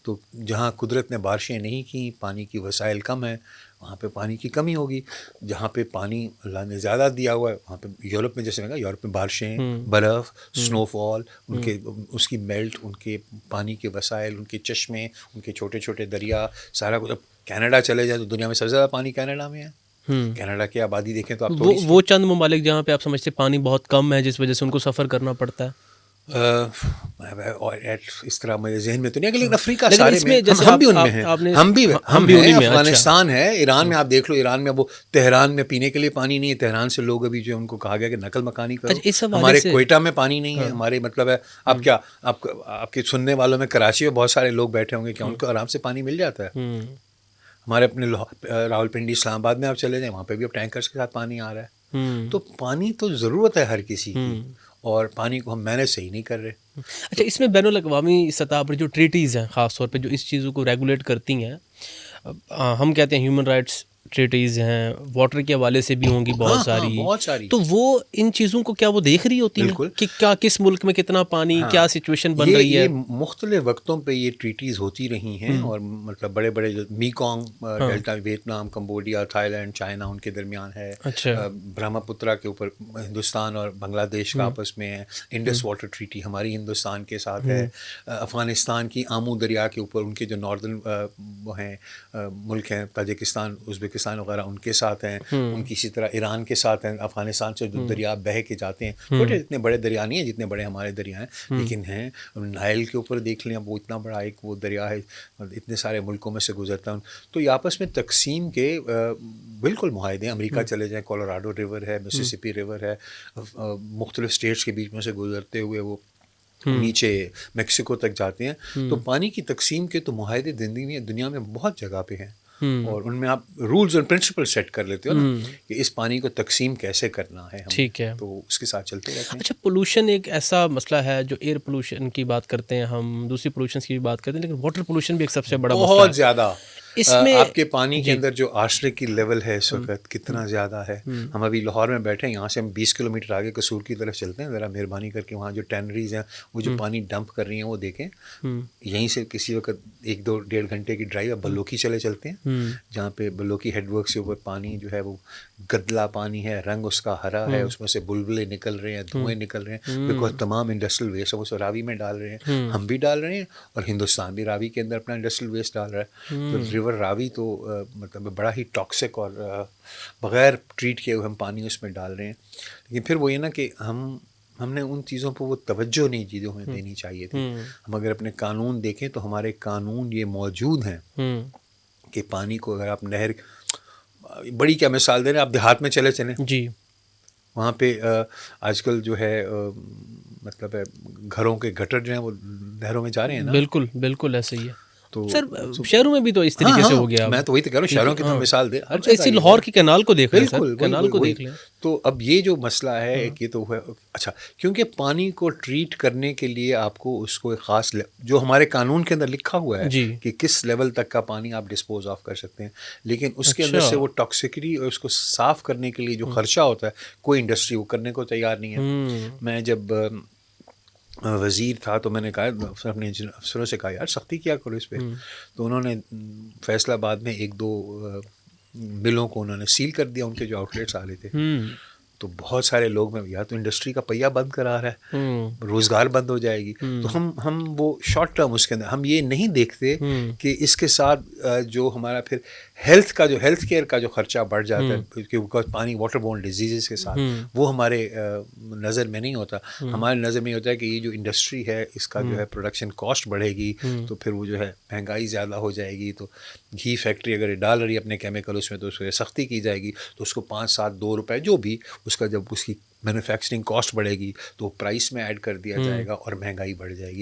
تو جہاں قدرت نے بارشیں نہیں کی، پانی کی وسائل کم ہیں، وہاں پہ پانی کی کمی ہوگی. جہاں پہ پانی اللہ نے زیادہ دیا ہوا ہے وہاں پہ یورپ میں، جیسے میں کہا یورپ میں بارشیں، برف، سنو فال، ان کے اس کی میلٹ، ان کے پانی کے وسائل، ان کے چشمے، ان کے چھوٹے چھوٹے دریا، سارا کچھ. اب کینیڈا چلے جائیں تو دنیا میں سب سے زیادہ پانی کینیڈا میں ہے. کینیڈا کی آبادی دیکھیں تو آپ تھوڑی سی، وہ چند ممالک جہاں پہ آپ سمجھتے پانی بہت کم ہے جس وجہ سے ان کو سفر کرنا پڑتا ہے. اس طرح میرے ذہن میں تو نہیں ہے، لیکن افریقہ لیکن سارے اس میں جیسے ہم بھی ان میں ہیں، ہم بھی انہیں ہیں. میں. افغانستان ہے، ایران میں آپ دیکھ لو، ایران میں وہ تہران میں پینے کے لیے پانی نہیں ہے. تہران سے لوگ ابھی جو ان کو کہا گیا کہ نقل مکانی کرو. اس حوالے ہمارے سے کوئٹہ میں پانی نہیں ہے. ہمارے مطلب ہے آپ کیا آپ کے سننے والوں میں کراچی میں بہت سارے لوگ بیٹھے ہوں گے، کیا ان کو آرام سے پانی مل جاتا ہے؟ ہمارے اپنے راول پنڈی اسلام آباد میں آپ چلے جائیں، وہاں پہ بھی اب ٹینکرز کے ساتھ پانی آ رہا ہے. تو پانی تو ضرورت ہے ہر کسی کی، اور پانی کو ہم مینیج صحیح نہیں کر رہے. اچھا، اس میں بین الاقوامی سطح پر جو ٹریٹیز ہیں خاص طور پہ جو اس چیزوں کو ریگولیٹ کرتی ہیں، ہم کہتے ہیں ہیومن رائٹس ٹریٹیز ہیں، واٹر کے حوالے سے بھی ہوں گی بہت ساری، بہت ساری. تو وہ ان چیزوں کو کیا وہ دیکھ رہی ہوتی ہیں کہ کیا کس ملک میں کتنا پانی، کیا سچویشن بن رہی ہے؟ یہ مختلف وقتوں پہ یہ ٹریٹیز ہوتی رہی ہیں، اور مطلب بڑے بڑے جو Mekong delta, Vietnam, Cambodia, Thailand, China, ان کے درمیان ہے. برہما پترا کے اوپر ہندوستان اور بنگلہ دیش کا آپس میں ہے. انڈس واٹر ٹریٹی ہماری ہندوستان کے ساتھ ہے. افغانستان کی آمو دریا کے اوپر ان کے جو ناردرن وہ ہیں ملک ہیں، تاجکستان، ازبکستان وغیرہ، ان کے ساتھ ہیں. ان کی اسی طرح ایران کے ساتھ ہیں. افغانستان سے جو دریا بہہ کے جاتے ہیں، چھوٹے اتنے بڑے دریا نہیں ہیں جتنے بڑے ہمارے دریا ہیں، لیکن ہیں. نائل کے اوپر دیکھ لیں، وہ اتنا بڑا ایک وہ دریا ہے، اتنے سارے ملکوں میں سے گزرتا ہے. تو یہ آپس میں تقسیم کے بالکل معاہدے ہیں. امریکہ چلے جائیں، کولوراڈو ریور ہے، مسیسپی ریور ہے، مختلف اسٹیٹس کے بیچ میں سے گزرتے ہوئے وہ نیچے میکسیکو تک جاتے ہیں. تو پانی کی تقسیم کے تو معاہدے دنیا میں بہت جگہ پہ ہیں، اور ان میں آپ رولز اور پرنسپل سیٹ کر لیتے ہو نا کہ اس پانی کو تقسیم کیسے کرنا ہے، ٹھیک ہے، تو اس کے ساتھ چلتے رہتے ہیں. اچھا، پولوشن ایک ایسا مسئلہ ہے جو ایئر پولوشن کی بات کرتے ہیں ہم، دوسری پولوشنس کی بھی بات کرتے ہیں، لیکن واٹر پولوشن بھی ایک سب سے بڑا مسئلہ ہے. بہت زیادہ. اس میں آپ کے پانی کے اندر جو آرسنک کی لیول ہے اس وقت کتنا زیادہ ہے. ہم ابھی لاہور میں بیٹھے ہیں، یہاں سے ہم 20 کلومیٹر آگے قصور کی طرف چلتے ہیں. ذرا مہربانی کر کے وہاں جو ٹینریز ہیں وہ جو پانی ڈمپ کر رہی ہیں وہ دیکھیں. یہیں سے کسی وقت 1-2-1.5 گھنٹے کی ڈرائیو بلوکی چلے چلتے ہیں، جہاں پہ بلوکی ہیڈ ورک سے اوپر پانی جو ہے وہ گدلا پانی ہے، رنگ اس کا ہرا ہے، اس میں سے بلبلے نکل رہے ہیں، دھوئیں نکل رہے ہیں، بیکاز تمام انڈسٹریل ویسٹ ہے وہ راوی میں ڈال رہے ہیں. ہم بھی ڈال رہے ہیں، اور ہندوستان بھی راوی کے اندر اپنا انڈسٹریل ویسٹ ڈال رہا ہے. تو ریور راوی تو مطلب بڑا ہی ٹاکسک اور بغیر ٹریٹ کیے ہوئے ہم پانی اس میں ڈال رہے ہیں. لیکن پھر وہ یہ نا کہ ہم نے ان چیزوں پہ وہ توجہ نہیں چیزوں میں دینی چاہیے تھی. ہم اگر اپنے قانون دیکھیں تو ہمارے قانون یہ موجود ہیں کہ پانی کو اگر آپ نہر، بڑی کیا مثال دے رہے ہیں، آپ دیہات میں چلیں جی، وہاں پہ آج کل جو ہے مطلب ہے گھروں کے گٹر جو ہیں وہ نہروں میں جا رہے ہیں نا. بالکل بالکل ایسے ہی ہے. تو سر شہروں میں بھی تو اس طریقے سے ہو گیا. میں تو وہی تو کہہ رہا ہوں، شہروں کی تو مثال دے، ہر اسی لاہور کی کینال کو دیکھ لیں، بالکل کینال کو دیکھ لیں. تو اب یہ جو مسئلہ ہے ایک یہ تو ہے. اچھا، کیونکہ پانی کو ٹریٹ کرنے کے لیے آپ کو اس کو ایک خاص جو ہمارے قانون کے اندر لکھا ہوا ہے کہ کس لیول تک کا پانی آپ ڈسپوز آف کر سکتے ہیں، لیکن اس کے اندر سے وہ ٹاکسیکٹی اور اس کو صاف کرنے کے لیے جو خرچہ ہوتا ہے کوئی انڈسٹری وہ کرنے کو تیار نہیں ہے. میں جب وزیر تھا تو میں نے کہا اپنے افسروں سے کہا یار سختی کیا کرو اس پہ. تو انہوں نے فیصل آباد میں 1-2 ملوں کو انہوں نے سیل کر دیا، ان کے جو آؤٹ لیٹس آ رہے تھے. تو بہت سارے لوگ میں یا تو انڈسٹری کا پہیہ بند کرا رہا ہے، روزگار بند ہو جائے گی. تو ہم وہ شارٹ ٹرم اس کے اندر ہم یہ نہیں دیکھتے کہ اس کے ساتھ جو ہمارا پھر ہیلتھ کیئر کا جو خرچہ بڑھ جاتا ہے، کیونکہ پانی واٹر بورن ڈیزیزز کے ساتھ وہ ہمارے نظر میں نہیں ہوتا. ہمارے نظر میں یہ ہوتا ہے کہ یہ جو انڈسٹری ہے اس کا جو ہے پروڈکشن کاسٹ بڑھے گی، تو پھر وہ جو ہے مہنگائی زیادہ ہو جائے گی. تو گھی فیکٹری اگر ڈال رہی ہے اپنے کیمیکل اس میں تو اس کو سختی کی جائے گی، تو اس کو 5-7-2 روپے جو بھی اس کا جب اس کی مینوفیکچرنگ کاسٹ بڑھے گی تو پرائس میں ایڈ کر دیا جائے گا اور مہنگائی بڑھ جائے گی.